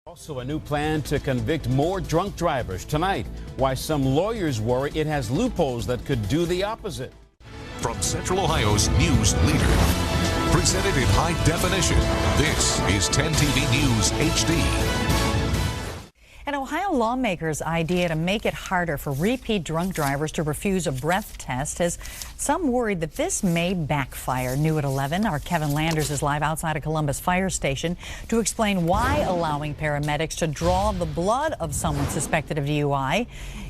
Also, a new plan to convict more drunk drivers tonight. Why some lawyers worry it has loopholes that could do the opposite. From Central Ohio's news leader, presented in high definition, this is 10 TV News HD. An Ohio lawmaker's idea to make it harder for repeat drunk drivers to refuse a breath test has some worried that this may backfire. New at 11, our Kevin Landers is live outside a Columbus fire station to explain why allowing paramedics to draw the blood of someone suspected of DUI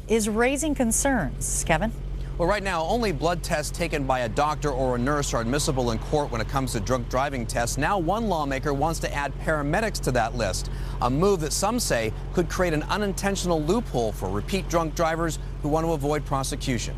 is raising concerns. Kevin? Well, right now, only blood tests taken by a doctor or a nurse are admissible in court when it comes to drunk driving tests. Now, one lawmaker wants to add paramedics to that list, a move that some say could create an unintentional loophole for repeat drunk drivers who want to avoid prosecution.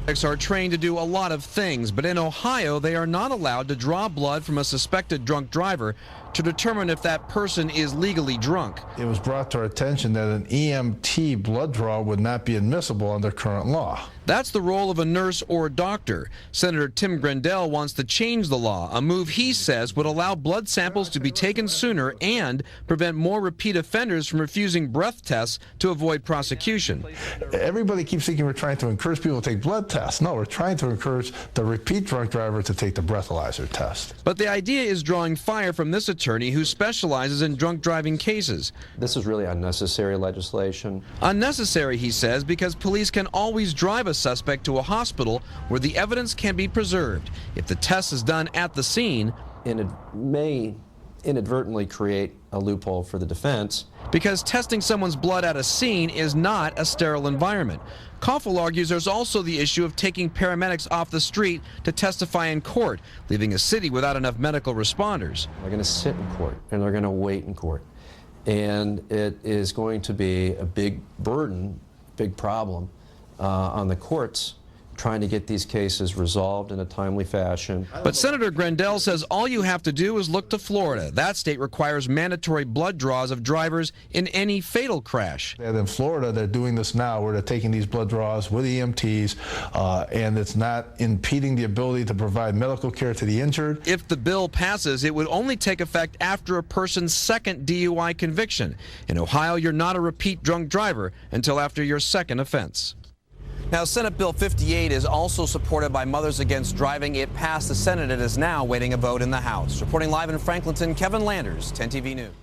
Paramedics are trained to do a lot of things, but in Ohio, they are not allowed to draw blood from a suspected drunk driver to determine if that person is legally drunk. It was brought to our attention that an EMT blood draw would not be admissible under current law. That's the role of a nurse or a doctor. Senator Tim Grendell wants to change the law, a move he says would allow blood samples to be taken sooner and prevent more repeat offenders from refusing breath tests to avoid prosecution. Everybody keeps thinking we're trying to encourage people to take blood tests. No, we're trying to encourage the repeat drunk driver to take the breathalyzer test. But the idea is drawing fire from this attorney who specializes in drunk driving cases. This is really unnecessary legislation. Unnecessary, he says, because police can always drive a suspect to a hospital where the evidence can be preserved. If the test is done at the scene, And it may inadvertently create a loophole for the defense. Because testing someone's blood at a scene is not a sterile environment. Koffel argues there's also the issue of taking paramedics off the street to testify in court, leaving a city without enough medical responders. They're going to sit in court and they're going to wait in court. And it is going to be a big burden, big problem on the courts trying to get these cases resolved in a timely fashion. But Senator Grendell says all you have to do is look to Florida. That state requires mandatory blood draws of drivers in any fatal crash. And in Florida, they're doing this now where they're taking these blood draws with EMTs, and it's not impeding the ability to provide medical care to the injured. If the bill passes, it would only take effect after a person's second DUI conviction. In Ohio, you're not a repeat drunk driver until after your second offense. Now, Senate Bill 58 is also supported by Mothers Against Driving. It passed the Senate and is now waiting a vote in the House. Reporting live in Franklinton, Kevin Landers, 10 TV News.